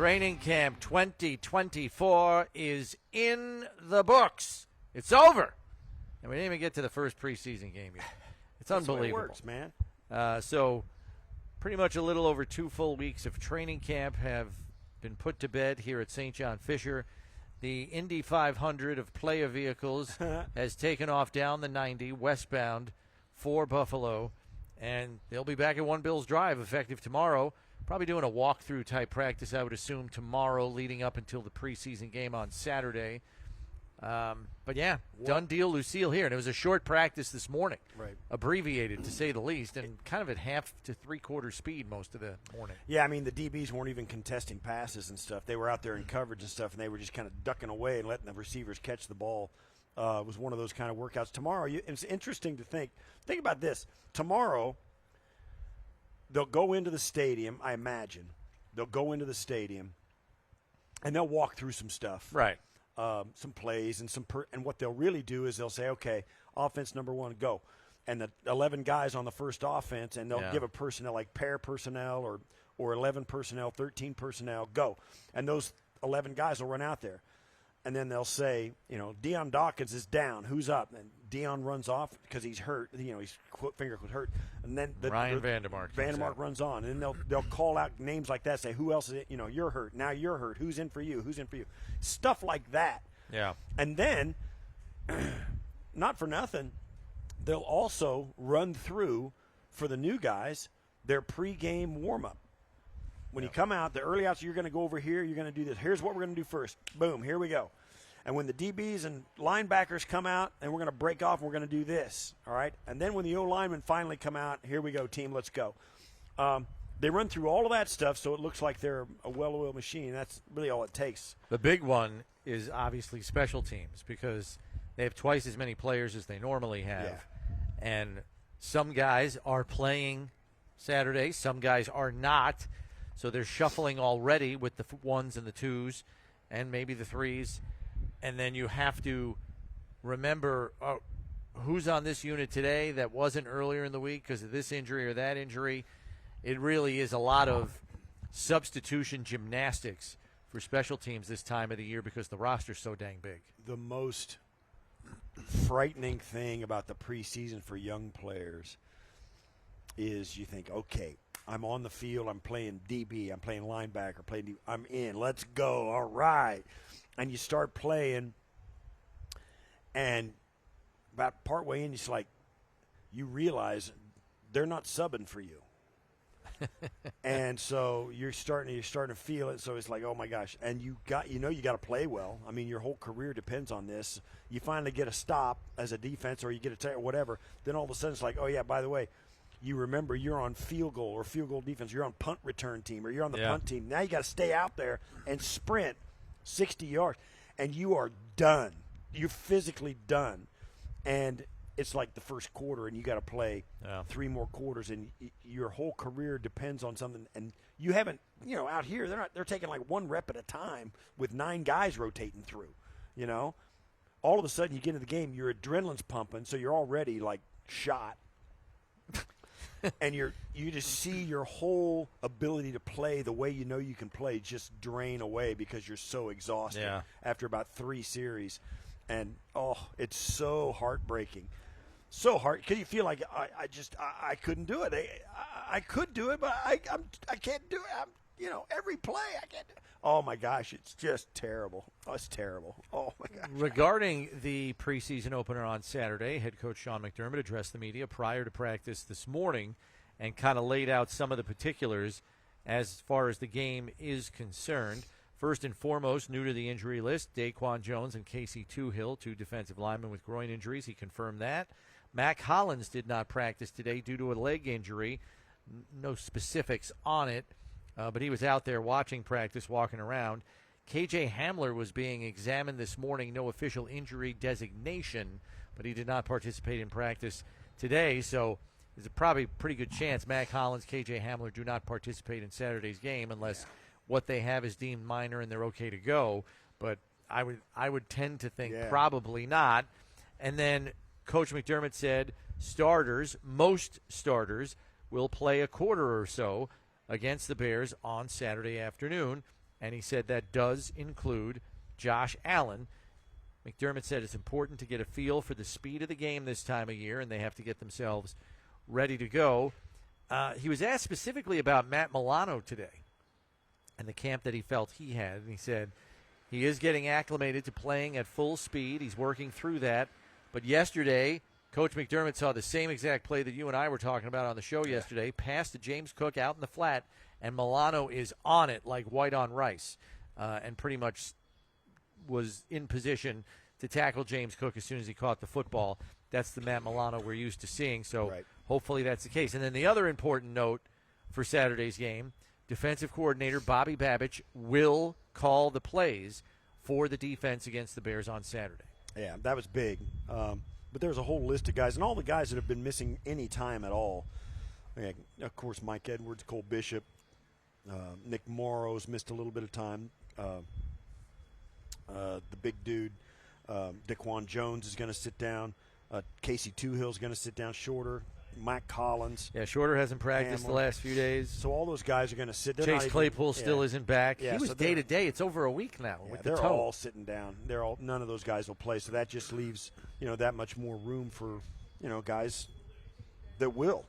Training camp 2024 is in the books. It's over. And we didn't even get to the first preseason game yet. It's unbelievable. That's the way it works, man. So pretty much a little over 2 full weeks of training camp have been put to bed here at St. John Fisher. The Indy 500 of player vehicles has taken off down the 90 westbound for Buffalo, and they'll be back at One Bills Drive effective tomorrow. Probably doing a walkthrough type practice, I would assume, tomorrow leading up until the preseason game on Saturday. But yeah, done deal, Lucille here. And it was a short practice this morning, right? Abbreviated to say the least, and kind of at half to three-quarter speed most of the morning. Yeah, I mean, the DBs weren't even contesting passes and stuff. They were out there in coverage and stuff, and they were just kind of ducking away and letting the receivers catch the ball. It was one of those kind of workouts. Tomorrow, it's interesting to think about this. Tomorrow, they'll go into the stadium, I imagine. They'll go into the stadium, and they'll walk through some stuff. Right. Some plays and and what they'll really do is they'll say, okay, offense number 1, go. And the 11 guys on the first offense, and they'll give a personnel like pair personnel or 11 personnel, 13 personnel, go. And those 11 guys will run out there. And then they'll say, Deion Dawkins is down. Who's up? And Deion runs off because he's hurt. His finger was hurt. And then Ryan Vandermark runs on. And then they'll call out names like that, say, who else is it? You're hurt. Now you're hurt. Who's in for you? Who's in for you? Stuff like that. Yeah. And then, not for nothing, they'll also run through, for the new guys, their pregame warm-up. When you come out, the early outs, you're going to go over here, you're going to do this. Here's what we're going to do first. Boom, here we go. And when the DBs and linebackers come out, and we're going to break off, and we're going to do this, all right? And then when the O-linemen finally come out, here we go, team, let's go. They run through all of that stuff so it looks like they're a well-oiled machine. That's really all it takes. The big one is obviously special teams because they have twice as many players as they normally have. Yeah. And some guys are playing Saturday, some guys are not. So they're shuffling already with the 1s and the 2s and maybe the 3s. And then you have to remember who's on this unit today that wasn't earlier in the week because of this injury or that injury. It really is a lot of substitution gymnastics for special teams this time of the year because the roster's so dang big. The most frightening thing about the preseason for young players is you think, okay, I'm on the field, I'm playing DB, I'm playing linebacker, I'm in, let's go, all right. And you start playing, and about partway in, it's like you realize they're not subbing for you. And so you're starting to feel it. So it's like, oh my gosh! And you got to play well. I mean, your whole career depends on this. You finally get a stop as a defense, or you get a or whatever. Then all of a sudden it's like, oh yeah, by the way, you remember you're on field goal or field goal defense. You're on punt return team, or you're on the punt team. Now you got to stay out there and sprint 60 yards, and you are done. You're physically done, and it's like the first quarter, and you got to play 3 more quarters, and your whole career depends on something. And you haven't, out here they're taking like 1 rep at a time with 9 guys rotating through. All of a sudden you get into the game, your adrenaline's pumping, so you're already like shot, and you just see your whole ability to play the way you can play just drain away because you're so exhausted after about 3 series, and it's so heartbreaking. So hard because you feel like I couldn't do it. I could do it, but I can't do it. Every play I can't do it. Oh my gosh, it's just terrible. Oh, it's terrible. Oh my gosh. Regarding the preseason opener on Saturday, head coach Sean McDermott addressed the media prior to practice this morning and kind of laid out some of the particulars as far as the game is concerned. First and foremost, new to the injury list, Daquan Jones and Casey Toohill, 2 defensive linemen with groin injuries. He confirmed that. Mac Hollins did not practice today due to a leg injury. No specifics on it, but he was out there watching practice, walking around. KJ Hamler was being examined this morning. No official injury designation, but he did not participate in practice today. So there's probably a pretty good chance Mac Hollins, KJ Hamler do not participate in Saturday's game unless what they have is deemed minor and they're okay to go. But I would tend to think probably not. And then Coach McDermott said most starters will play a quarter or so against the Bears on Saturday afternoon. and he said that does include Josh Allen. McDermott said it's important to get a feel for the speed of the game this time of year, and they have to get themselves ready to go. He was asked specifically about Matt Milano today and the camp that he felt he had, and he said he is getting acclimated to playing at full speed. He's working through that. But yesterday, Coach McDermott saw the same exact play that you and I were talking about on the show yesterday, pass to James Cook out in the flat, and Milano is on it like white on rice, and pretty much was in position to tackle James Cook as soon as he caught the football. That's the Matt Milano we're used to seeing, so hopefully that's the case. And then the other important note for Saturday's game, defensive coordinator Bobby Babich will call the plays for the defense against the Bears on Saturday. Yeah, that was big. But there's a whole list of guys, and all the guys that have been missing any time at all. Yeah, of course, Mike Edwards, Cole Bishop, Nick Morrow's missed a little bit of time. The big dude, Daquan Jones is going to sit down. Casey Toohill's going to sit down. Shorter, Mike Collins. Yeah, Shorter hasn't practiced the last few days. So all those guys are going to sit. Chase Claypool still isn't back. Yeah, he was day to day. It's over a week now with the toe. They're all sitting down. None of those guys will play. So that just leaves that much more room for guys that will.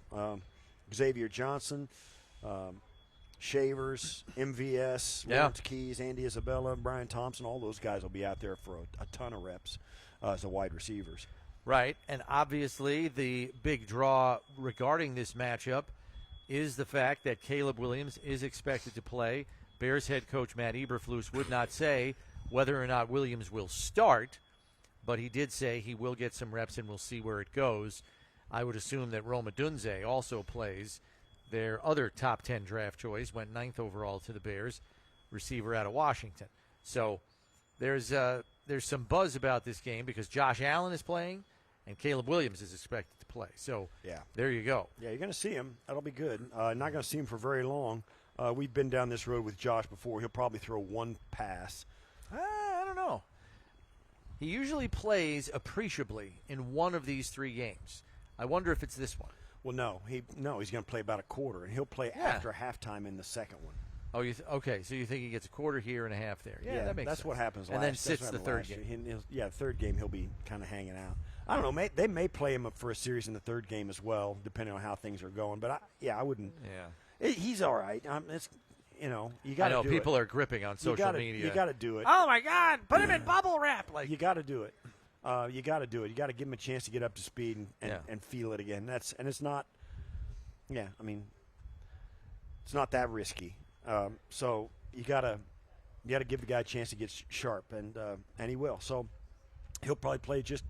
Xavier Johnson, Shavers, MVS, Lawrence Keys, Andy Isabella, Brian Thompson. All those guys will be out there for a ton of reps as the wide receivers. Right, and obviously the big draw regarding this matchup is the fact that Caleb Williams is expected to play. Bears head coach Matt Eberflus would not say whether or not Williams will start, but he did say he will get some reps and we'll see where it goes. I would assume that Roma Dunze also plays. Their other top 10 draft choice went 9th overall to the Bears, receiver out of Washington. So there's some buzz about this game because Josh Allen is playing and Caleb Williams is expected to play. So there you go. Yeah, you're going to see him. That'll be good. Not going to see him for very long. We've been down this road with Josh before. He'll probably throw one pass. I don't know. He usually plays appreciably in one of these three games. I wonder if it's this one. Well, no. He's going to play about a quarter, and he'll play after halftime in the second one. Oh, okay. So you think he gets a quarter here and a half there? Yeah, that makes sense. That's what happens. And then sits the third game. The third game he'll be kind of hanging out. I don't know. They may play him up for a series in the third game as well, depending on how things are going. But I wouldn't. Yeah, he's all right. You got to. I know people are gripping on social media. You got to do it. Oh my God! Put him in bubble wrap. You got to do it. You got to do it. You got to give him a chance to get up to speed and feel it again. It's not. Yeah, I mean, it's not that risky. So you gotta give the guy a chance to get sharp, and he will. So he'll probably play just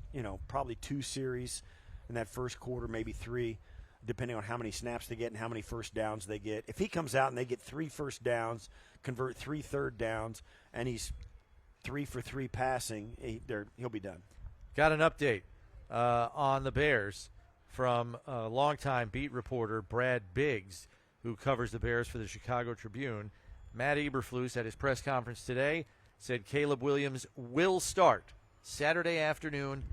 probably 2 series in that first quarter, maybe 3, depending on how many snaps they get and how many first downs they get. If he comes out and they get 3 first downs, convert 3 third downs, and he's 3 for 3 passing, he'll be done. Got an update on the Bears from a longtime beat reporter, Brad Biggs, who covers the Bears for the Chicago Tribune. Matt Eberflus at his press conference today said Caleb Williams will start Saturday afternoon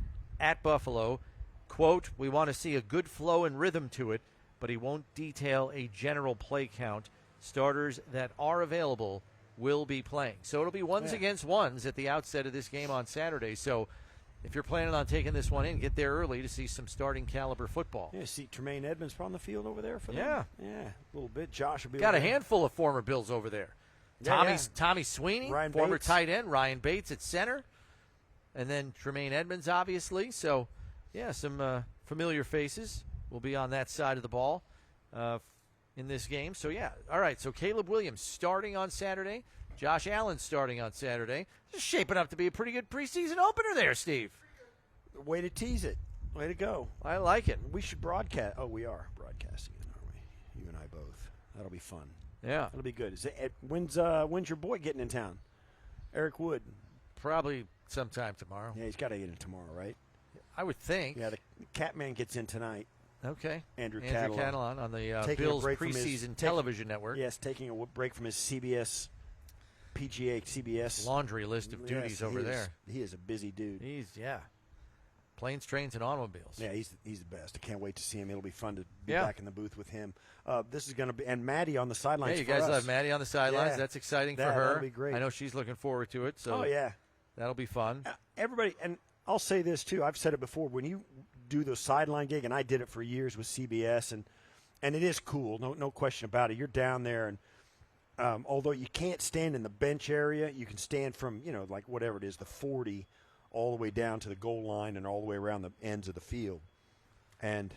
at Buffalo. Quote, "We want to see a good flow and rhythm to it, but he won't detail a general play count. Starters that are available will be playing." So it'll be ones against ones at the outset of this game on Saturday. So if you're planning on taking this one in, get there early to see some starting caliber football. Yeah, see Tremaine Edmonds on the field over there for them. Yeah, a little bit. Josh will be got a handful of former Bills over there. Tommy Sweeney, Ryan former Bates. tight end, Ryan Bates at center, and then Tremaine Edmonds, obviously. So, some familiar faces will be on that side of the ball in this game. So, all right. So Caleb Williams starting on Saturday. Josh Allen starting on Saturday. Just shaping up to be a pretty good preseason opener there, Steve. Way to tease it. Way to go. I like it. We should broadcast. Oh, we are broadcasting it, aren't we? You and I both. That'll be fun. Yeah. That'll be good. When's your boy getting in town? Eric Wood. Probably sometime tomorrow. Yeah, he's got to get in tomorrow, right? I would think. Yeah, the Catman gets in tonight. Okay. Andrew Catalon on the Bills preseason television network. Yes, taking a break from his PGA CBS laundry list of duties over there. He is a busy dude. Planes, trains, and automobiles. Yeah, he's the best. I can't wait to see him. It'll be fun to be Yeah. back in the booth with him. This is going to be – and Maddie on the sidelines Yeah, you for guys us. will have Maddie on the sidelines. Yeah. That's exciting for Yeah, her. that'll be great. I know she's looking forward to it. So Oh, yeah. that'll be fun. Everybody – and I'll say this too. I've said it before. When you do the sideline gig, and I did it for years with CBS, and it is cool, no question about it. You're down there, and although you can't stand in the bench area, you can stand from, like whatever it is, the 40 all the way down to the goal line and all the way around the ends of the field. And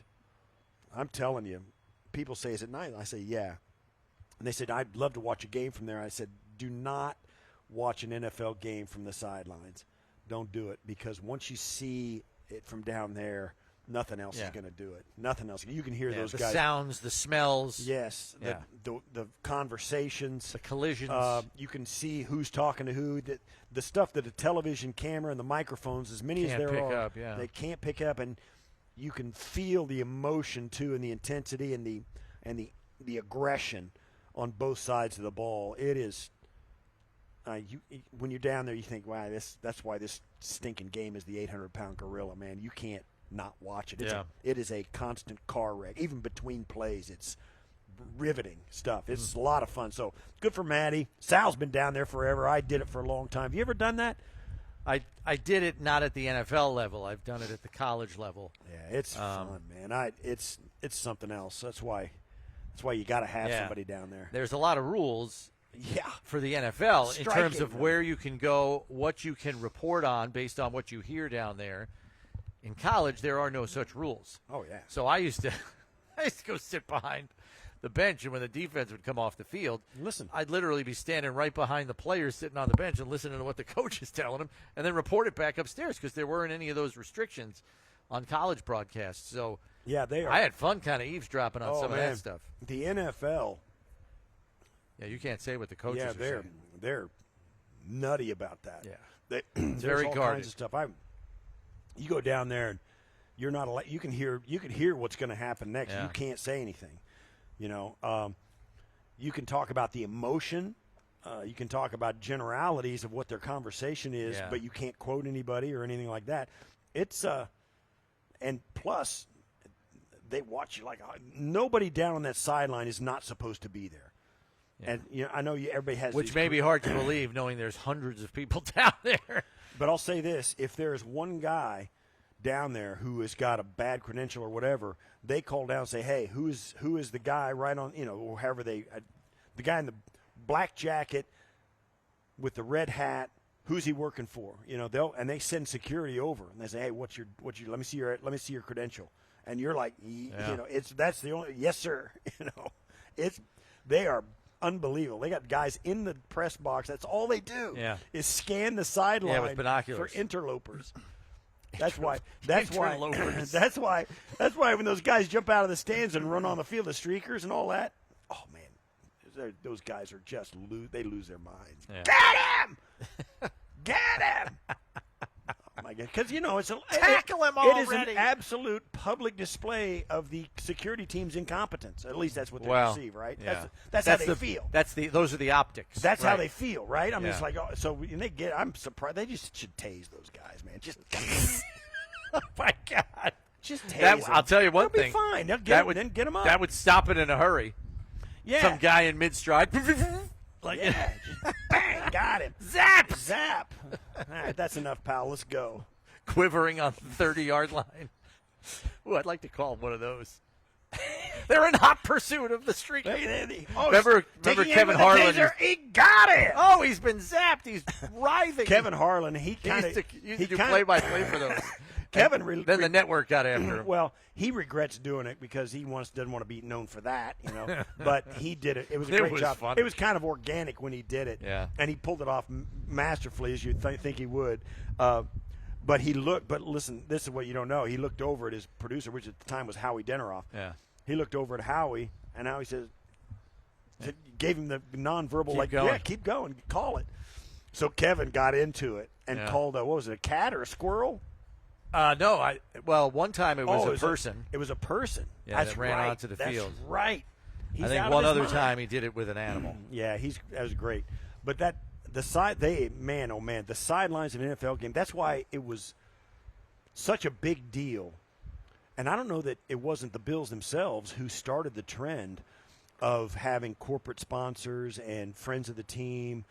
I'm telling you, people say, is it nice? I say, yeah. And they said, I'd love to watch a game from there. I said, do not watch an NFL game from the sidelines. Don't do it, because once you see it from down there, nothing else is going to do it. Nothing else. You can hear those the guys. The sounds, the smells. Yes. The conversations. The collisions. You can see who's talking to who. The stuff that a television camera and the microphones, as many as there are, they can't pick up. And you can feel the emotion, too, and the intensity and the aggression on both sides of the ball. It is when you're down there, you think, wow, that's why this stinking game is the 800-pound gorilla, man. You can't not watch it. It is a constant car wreck. Even between plays, it's riveting stuff. It's a lot of fun. So good for Maddie. Sal's been down there forever. I did it for a long time. Have you ever done that? I did it not at the NFL level. I've done it at the college level. Yeah, it's fun, man. It's something else. That's why you got to have somebody down there. There's a lot of rules. Yeah, for the NFL in terms of where you can go, what you can report on based on what you hear down there. In college, there are no such rules. Oh yeah. So I used to go sit behind the bench, and when the defense would come off the field, I'd literally be standing right behind the players sitting on the bench and listening to what the coach is telling them, and then report it back upstairs because there weren't any of those restrictions on college broadcasts. So yeah, I had fun kind of eavesdropping on some of that stuff. The NFL. Yeah, you can't say what the coaches are saying. They're nutty about that. Yeah, there's very all guarded. kinds of stuff. You go down there and you're not allowed. You can hear what's going to happen next. Yeah. You can't say anything. You can talk about the emotion. You can talk about generalities of what their conversation is, but you can't quote anybody or anything like that. It's and plus they watch you like nobody down on that sideline is not supposed to be there. Yeah. And I know everybody has, which may be hard to believe, knowing there's hundreds of people down there. But I'll say this: if there's one guy down there who has got a bad credential or whatever, they call down and say, "Hey, who is the guy right on? Or however the guy in the black jacket with the red hat. Who's he working for? They send security over and they say, "Hey, what's your? Let me see your credential." And you're like, that's the only yes, sir. They are unbelievable. They got guys in the press box. That's all they do is scan the sideline with binoculars for interlopers. That's why when those guys jump out of the stands and run on the field, the streakers and all that, oh man, those guys are just they lose their minds. Yeah. Get him! Get him! Oh my God, because tackle him already. It is an absolute public display of the security team's incompetence. At least that's what they perceive, right? Yeah. That's how they feel. Those are the optics. That's how they feel, right? I'm just like, I'm surprised. They just should tase those guys, man. Just oh my God, just tase them. I'll tell you one They'll thing. Be fine. They'll get them up. That would stop it in a hurry. Yeah. Some guy in mid-stride. Just bang, got him. Zap. All right, that's enough, pal. Let's go. Quivering on the 30-yard line. Ooh, I'd like to call him one of those. They're in hot pursuit of the streak. Remember Kevin Harlan? He got it. Oh, he's been zapped. He's writhing. Kevin Harlan, he used to do play-by-play for those. Then the network got after him. Well, he regrets doing it because he doesn't want to be known for that, But he did it. It was a great job. Funny. It was kind of organic when he did it. Yeah. And he pulled it off masterfully, as you'd think he would. But listen, this is what you don't know. He looked over at his producer, which at the time was Howie Deneroff. Yeah. He looked over at Howie, and Howie gave him the nonverbal, keep going, call it. So Kevin got into it and called what was it, a cat or a squirrel? No, one time it was a person. It was a person. Yeah, that ran onto the field. That's right. I think one other time he did it with an animal. Yeah, that was great. But the sidelines of an NFL game. That's why it was such a big deal. And I don't know that it wasn't the Bills themselves who started the trend of having corporate sponsors and friends of the team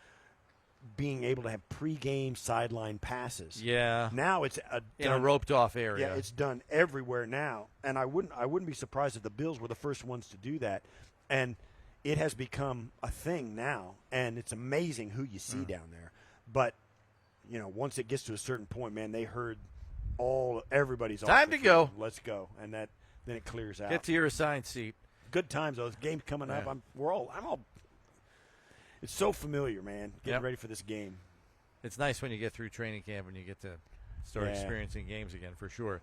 being able to have pregame sideline passes. Yeah. Now it's in a roped-off area. Yeah, it's done everywhere now. And I wouldn't be surprised if the Bills were the first ones to do that. And it has become a thing now, and it's amazing who you see down there. But, once it gets to a certain point, man, they heard everybody's time to go. Let's go, and then it clears out. Get to your assigned seat. Good times though. This game's coming up. I'm all. It's so familiar, man. Getting ready for this game. It's nice when you get through training camp and you get to start experiencing games again, for sure.